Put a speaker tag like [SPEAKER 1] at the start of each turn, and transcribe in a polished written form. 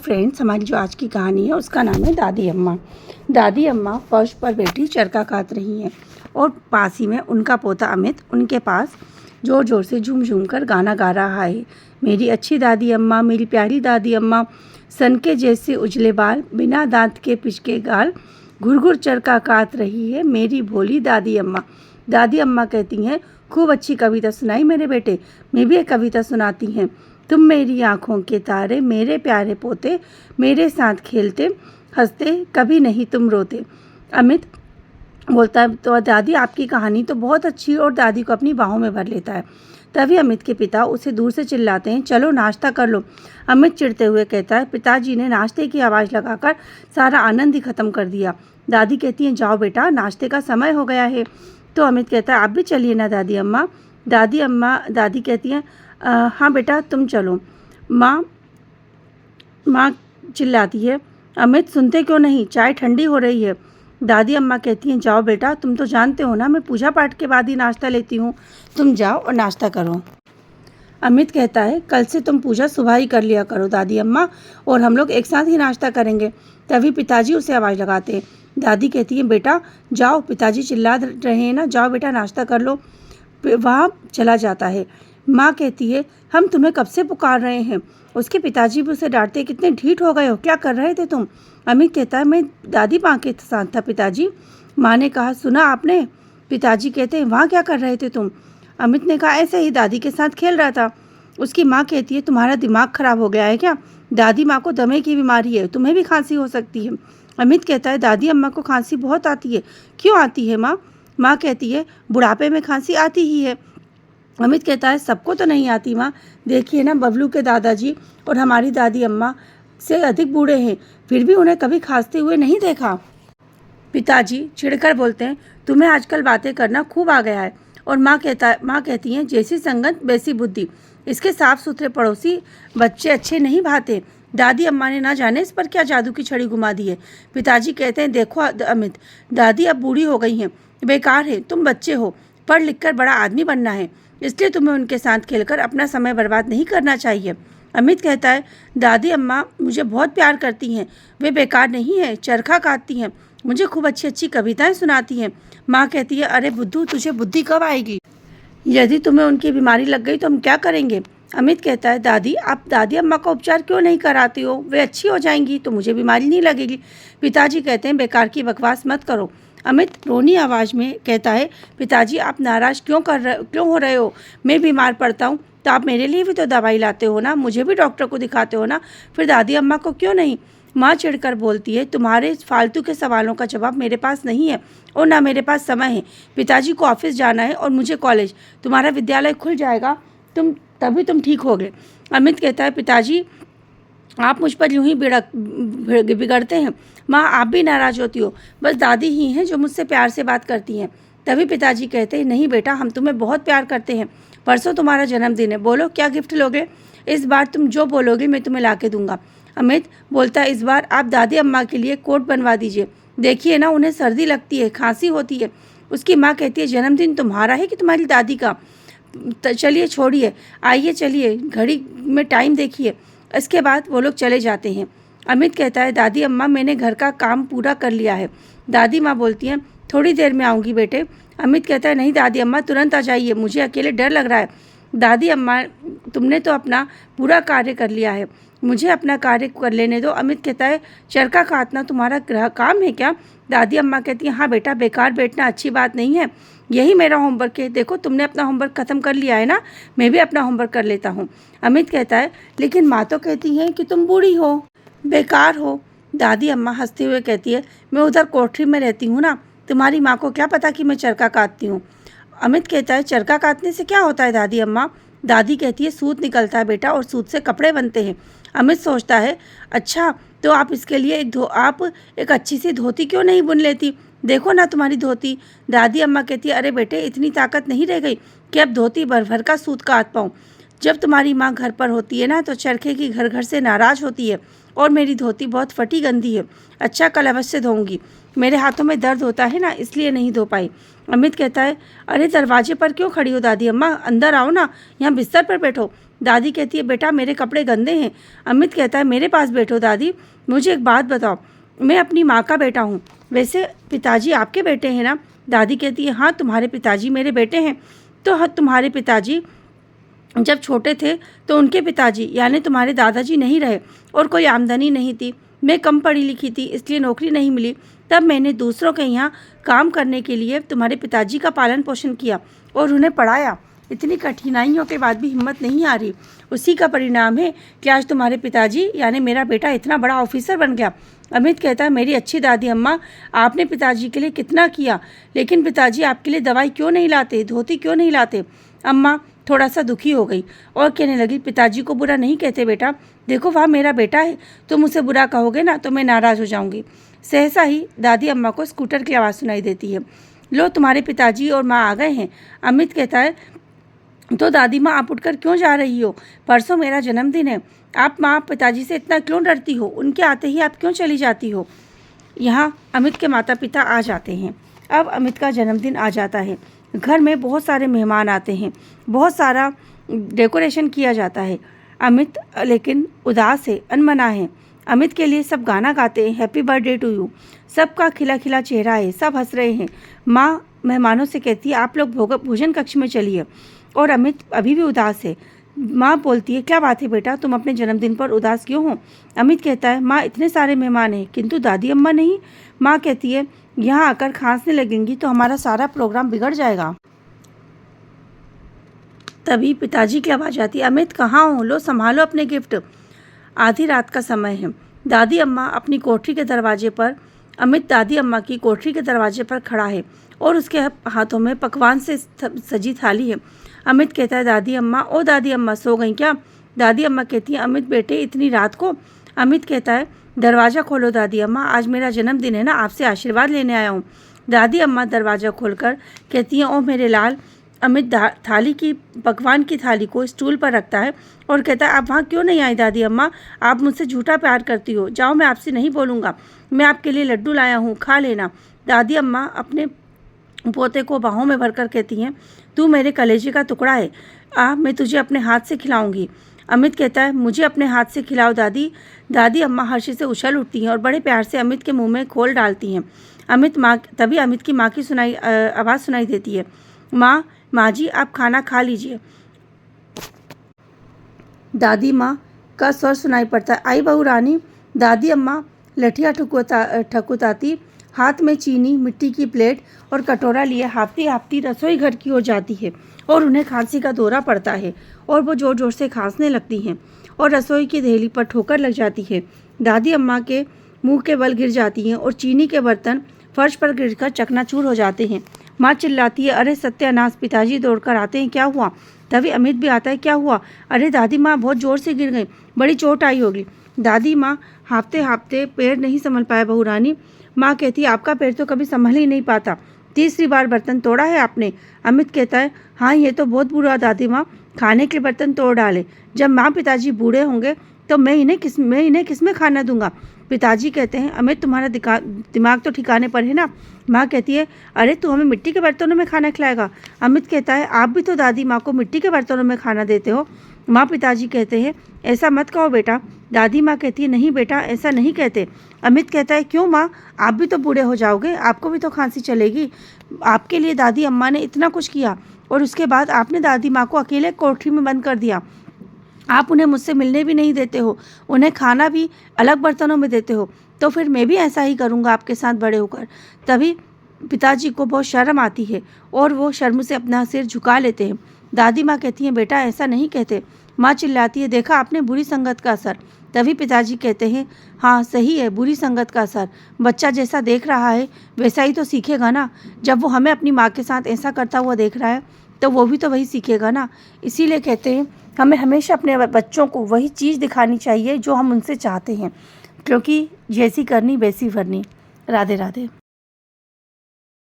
[SPEAKER 1] Friends, हमारी जो आज की कहानी है उसका नाम है दादी अम्मा। दादी अम्मा फर्श पर बैठी चरखा काट रही हैं और पास ही में उनका पोता अमित उनके पास ज़ोर ज़ोर से झूम झूम कर गाना गा रहा है। मेरी अच्छी दादी अम्मा, मेरी प्यारी दादी अम्मा, सन के जैसे उजले बाल, बिना दांत के पिचके गाल, घुर घुर चरखा काट रही है मेरी भोली दादी अम्मा। दादी अम्मा कहती हैं, खूब अच्छी कविता सुनाई मेरे बेटे, मैं भी एक कविता सुनाती हैं। तुम मेरी आँखों के तारे, मेरे प्यारे पोते, मेरे साथ खेलते हंसते, कभी नहीं तुम रोते। अमित बोलता है, तो दादी आपकी कहानी तो बहुत अच्छी है, और दादी को अपनी बाहों में भर लेता है। तभी अमित के पिता उसे दूर से चिल्लाते हैं, चलो नाश्ता कर लो। अमित चिढ़ते हुए कहता है, पिताजी ने नाश्ते की आवाज़ लगाकर सारा आनंद ही ख़त्म कर दिया। दादी कहती हैं, जाओ बेटा, नाश्ते का समय हो गया है। तो अमित कहता है, आप भी चलिए ना दादी अम्मा। दादी कहती हैं, हाँ बेटा तुम चलो। माँ चिल्लाती है, अमित सुनते क्यों नहीं, चाय ठंडी हो रही है। दादी अम्मा कहती हैं, जाओ बेटा, तुम तो जानते हो ना मैं पूजा पाठ के बाद ही नाश्ता लेती हूँ, तुम जाओ और नाश्ता करो। अमित कहता है, कल से तुम पूजा सुबह ही कर लिया करो दादी अम्मा, और हम लोग एक साथ ही नाश्ता करेंगे। तभी पिताजी उसे आवाज़ लगाते हैं। दादी कहती है, बेटा जाओ, पिताजी चिल्ला रहे हैं ना, जाओ बेटा नाश्ता कर लो। वहाँ चला जाता है। माँ कहती है, हम तुम्हें कब से पुकार रहे हैं। उसके पिताजी भी उसे डांटते, कितने ढीठ हो गए हो, क्या कर रहे थे तुम। अमित कहता है, मैं दादी माँ के साथ था पिताजी। माँ ने कहा, सुना आपने। पिताजी कहते हैं, वहाँ क्या कर रहे थे तुम। अमित ने कहा, ऐसे ही दादी के साथ खेल रहा था। उसकी माँ कहती है, तुम्हारा दिमाग खराब हो गया है क्या, दादी माँ को दमे की बीमारी है, तुम्हें भी खांसी हो सकती है। अमित कहता है, दादी अम्मा को खांसी बहुत आती है। क्यों आती है माँ। माँ कहती है, बुढ़ापे में खांसी आती ही है। अमित कहता है, सबको तो नहीं आती माँ, देखिए ना बबलू के दादाजी और हमारी दादी अम्मा से अधिक बूढ़े हैं, फिर भी उन्हें कभी खांसते हुए नहीं देखा। पिताजी चिढ़कर बोलते हैं, तुम्हें आजकल बातें करना खूब आ गया है। और माँ कहती हैं, जैसी संगत वैसी बुद्धि, इसके साफ सुथरे पड़ोसी बच्चे अच्छे नहीं भाते। दादी अम्मा ने ना जाने इस पर क्या जादू की छड़ी घुमा दी है। पिताजी कहते हैं, देखो अमित, दादी अब बूढ़ी हो गई हैं, बेकार है, तुम बच्चे हो, पढ़ लिख कर बड़ा आदमी बनना है, इसलिए तुम्हें उनके साथ खेलकर अपना समय बर्बाद नहीं करना चाहिए। अमित कहता है, दादी अम्मा मुझे बहुत प्यार करती हैं, वे बेकार नहीं हैं, चरखा काटती हैं, मुझे खूब अच्छी अच्छी कविताएं सुनाती हैं। माँ कहती है, अरे बुद्धू, तुझे बुद्धि कब आएगी, यदि तुम्हें उनकी बीमारी लग गई तो हम क्या करेंगे। अमित कहता है, दादी आप दादी अम्मा का उपचार क्यों नहीं कराती हो, वे अच्छी हो जाएंगी तो मुझे बीमारी नहीं लगेगी। पिताजी कहते हैं, बेकार की बकवास मत करो। अमित रोनी आवाज़ में कहता है, पिताजी आप नाराज़ क्यों हो रहे हो, मैं बीमार पड़ता हूँ तो आप मेरे लिए भी तो दवाई लाते हो ना, मुझे भी डॉक्टर को दिखाते हो ना, फिर दादी अम्मा को क्यों नहीं। माँ चिढ़कर बोलती है, तुम्हारे फालतू के सवालों का जवाब मेरे पास नहीं है और ना मेरे पास समय है। पिताजी को ऑफिस जाना है और मुझे कॉलेज, तुम्हारा विद्यालय खुल जाएगा तभी तुम ठीक होगे। अमित कहता है, पिताजी आप मुझ पर यूं ही बिगड़ते हैं। माँ आप भी नाराज़ होती हो, बस दादी ही हैं जो मुझसे प्यार से बात करती हैं। तभी पिताजी कहते हैं, नहीं बेटा, हम तुम्हें बहुत प्यार करते हैं, परसों तुम्हारा जन्मदिन है, बोलो क्या गिफ्ट लोगे। इस बार तुम जो बोलोगे मैं तुम्हें ला के दूंगा। अमित बोलता है, इस बार आप दादी अम्मा के लिए कोट बनवा दीजिए, देखिए ना उन्हें सर्दी लगती है, खांसी होती है। उसकी माँ कहती है, जन्मदिन तुम्हारा है कि तुम्हारी दादी का, चलिए छोड़िए, आइए चलिए, घड़ी में टाइम देखिए। इसके बाद वो लोग चले जाते हैं। अमित कहता है, दादी अम्मा मैंने घर का काम पूरा कर लिया है। दादी माँ बोलती हैं, थोड़ी देर में आऊँगी बेटे। अमित कहता है, नहीं दादी अम्मा तुरंत आ जाइए, मुझे अकेले डर लग रहा है। दादी अम्मा तुमने तो अपना पूरा कार्य कर लिया है, मुझे अपना कार्य कर लेने दो। अमित कहता है, चरखा काटना तुम्हारा काम है क्या। दादी अम्मा कहती हैं, हाँ बेटा, बेकार बैठना अच्छी बात नहीं है, यही मेरा होमवर्क है, देखो तुमने अपना होमवर्क ख़त्म कर लिया है ना, मैं भी अपना होमवर्क कर लेता हूँ। अमित कहता है, लेकिन माँ तो कहती हैं कि तुम बूढ़ी हो, बेकार हो। दादी अम्मा हंसते हुए कहती है, मैं उधर कोठरी में रहती हूँ ना, तुम्हारी माँ को क्या पता कि मैं चरखा काटती हूँ। अमित कहता है, चरखा काटने से क्या होता है दादी अम्मा। दादी कहती है, सूत निकलता है बेटा, और सूत से कपड़े बनते हैं। अमित सोचता है, अच्छा तो आप इसके लिए आप एक अच्छी सी धोती क्यों नहीं बुन लेती, देखो ना तुम्हारी धोती। दादी अम्मा कहती है, अरे बेटे, इतनी ताकत नहीं रह गई कि अब धोती भर भर का सूत काट पाऊँ। जब तुम्हारी माँ घर पर होती है ना तो चरखे की घर घर से नाराज़ होती है, और मेरी धोती बहुत फटी गंदी है, अच्छा कल अवश्य धोऊंगी, मेरे हाथों में दर्द होता है ना इसलिए नहीं धो पाई। अमित कहता है, अरे दरवाजे पर क्यों खड़ी हो दादी अम्मा, अंदर आओ ना, यहाँ बिस्तर पर बैठो। दादी कहती है बेटा मेरे कपड़े गंदे हैं। अमित कहता है मेरे पास बैठो दादी, मुझे एक बात बताओ, मैं अपनी माँ का बेटा हूँ, वैसे पिताजी आपके बेटे हैं ना? दादी कहती है हाँ तुम्हारे पिताजी मेरे बेटे हैं। तो हाँ, तुम्हारे पिताजी जब छोटे थे तो उनके पिताजी यानी तुम्हारे दादाजी नहीं रहे और कोई आमदनी नहीं थी, मैं कम पढ़ी लिखी थी इसलिए नौकरी नहीं मिली, तब मैंने दूसरों के यहाँ काम करने के लिए तुम्हारे पिताजी का पालन पोषण किया और उन्हें पढ़ाया। इतनी कठिनाइयों के बाद भी हिम्मत नहीं आ रही। उसी का परिणाम है कि आज तुम्हारे पिताजी यानी मेरा बेटा इतना बड़ा ऑफिसर बन गया। अमित कहता है मेरी अच्छी दादी अम्मा, आपने पिताजी के लिए कितना किया, लेकिन पिताजी आपके लिए दवाई क्यों नहीं लाते, धोती क्यों नहीं लाते? अम्मा थोड़ा सा दुखी हो गई और कहने लगी पिताजी को बुरा नहीं कहते बेटा, देखो वह मेरा बेटा है, तुम उसे बुरा कहोगे ना तो मैं नाराज़ हो जाऊंगी। सहसा ही दादी अम्मा को स्कूटर की आवाज़ सुनाई देती है। लो तुम्हारे पिताजी और माँ आ गए हैं। अमित कहता है तो दादी माँ आप उठकर क्यों जा रही हो, परसों मेरा जन्मदिन है, आप माँ पिताजी से इतना क्यों डरती हो, उनके आते ही आप क्यों चली जाती हो? यहाँ अमित के माता पिता आ जाते हैं। अब अमित का जन्मदिन आ जाता है, घर में बहुत सारे मेहमान आते हैं, बहुत सारा डेकोरेशन किया जाता है। अमित लेकिन उदास है, अनमना है। अमित के लिए सब गाना गाते हैं, हैप्पी बर्थडे टू यू, सबका खिला खिला चेहरा है, सब हंस रहे हैं। माँ मेहमानों से कहती है आप लोग भोजन कक्ष में चलिए, और अमित अभी भी उदास है। माँ बोलती है क्या बात है बेटा, तुम अपने जन्मदिन पर उदास क्यों हो? अमित कहता है माँ इतने सारे मेहमान हैं किंतु दादी अम्मा नहीं। माँ कहती है यहाँ आकर खांसने लगेंगी तो हमारा सारा प्रोग्राम बिगड़ जाएगा। तभी पिताजी की आवाज़ आती है अमित कहाँ हो, लो संभालो अपने गिफ्ट। आधी रात का समय है। दादी अम्मा अपनी कोठरी के दरवाजे पर अमित दादी अम्मा की कोठरी के दरवाजे पर खड़ा है और उसके हाथों में पकवान से सजी थाली है। अमित कहता है दादी अम्मा, ओ दादी अम्मा सो गई क्या? दादी अम्मा कहती है अमित बेटे इतनी रात को? अमित कहता है दरवाज़ा खोलो दादी अम्मा, आज मेरा जन्मदिन है ना, आपसे आशीर्वाद लेने आया हूँ। दादी अम्मा दरवाज़ा खोलकर कहती हैं ओ मेरे लाल। अमित थाली की पकवान की थाली को स्टूल पर रखता है और कहता है आप वहाँ क्यों नहीं आई दादी अम्मा, आप मुझसे झूठा प्यार करती हो, जाओ मैं आपसे नहीं बोलूँगा, मैं आपके लिए लड्डू लाया हूँ, खा लेना। दादी अम्मा अपने पोते को बाहों में भरकर कहती हैं तू मेरे कलेजे का टुकड़ा है, मैं तुझे अपने हाथ से खिलाऊंगी। अमित कहता है मुझे अपने हाथ से खिलाओ दादी। दादी अम्मा हर्ष से उछल उठती हैं और बड़े प्यार से अमित के मुंह में खोल डालती हैं। तभी अमित की माँ की आवाज़ सुनाई देती है माँ जी आप खाना खा लीजिए। दादी माँ का स्वर सुनाई पड़ता है आई बहू रानी। दादी अम्मा लठिया ठकुताती हाथ में चीनी मिट्टी की प्लेट और कटोरा लिए हाफती हाफती रसोई घर की ओर जाती है और उन्हें खांसी का दौरा पड़ता है और वो जोर जोर से खांसने लगती हैं और रसोई की देहली पर ठोकर लग जाती है। दादी अम्मा के मुंह के बल गिर जाती हैं और चीनी के बर्तन फर्श पर गिरकर चकनाचूर हो जाते हैं। माँ चिल्लाती है अरे सत्यानाश, पिताजी दौड़कर आते हैं क्या हुआ? तभी अमित भी आता है क्या हुआ? अरे दादी माँ बहुत जोर से गिर गई, बड़ी चोट आई होगी। दादी माँ हाँफते हाँफते पैर नहीं संभल पाए बहू रानी। माँ कहती है आपका पैर तो कभी संभल ही नहीं पाता, तीसरी बार बर्तन तोड़ा है आपने। अमित कहता है हाँ ये तो बहुत बुरा दादी माँ, खाने के बर्तन तोड़ डाले, जब माँ पिताजी बूढ़े होंगे तो मैं इन्हें किस में खाना दूंगा? पिताजी कहते हैं अमित तुम्हारा दिमाग तो ठिकाने पर है ना? माँ कहती है अरे तू हमें मिट्टी के बर्तनों में खाना खिलाएगा? अमित कहता है आप भी तो दादी माँ को मिट्टी के बर्तनों में खाना देते हो। माँ पिताजी कहते हैं ऐसा मत कहो बेटा। दादी माँ कहती है नहीं बेटा ऐसा नहीं कहते। अमित कहता है क्यों माँ, आप भी तो बूढ़े हो जाओगे, आपको भी तो खांसी चलेगी। आपके लिए दादी अम्मा ने इतना कुछ किया और उसके बाद आपने दादी माँ को अकेले कोठरी में बंद कर दिया। आप उन्हें मुझसे मिलने भी नहीं देते हो, उन्हें खाना भी अलग बर्तनों में देते हो, तो फिर मैं भी ऐसा ही करूँगा आपके साथ बड़े होकर। तभी पिताजी को बहुत शर्म आती है और वो शर्म से अपना सिर झुका लेते हैं। दादी माँ कहती हैं बेटा ऐसा नहीं कहते। माँ चिल्लाती है देखा आपने बुरी संगत का असर। तभी पिताजी कहते हैं हाँ सही है, बुरी संगत का असर। बच्चा जैसा देख रहा है वैसा ही तो सीखेगा ना। जब वो हमें अपनी माँ के साथ ऐसा करता हुआ देख रहा है तो वो भी तो वही सीखेगा ना। इसीलिए कहते हैं हमें हमेशा अपने बच्चों को वही चीज़ दिखानी चाहिए जो हम उनसे चाहते हैं, क्योंकि जैसी करनी वैसी भरनी। राधे राधे।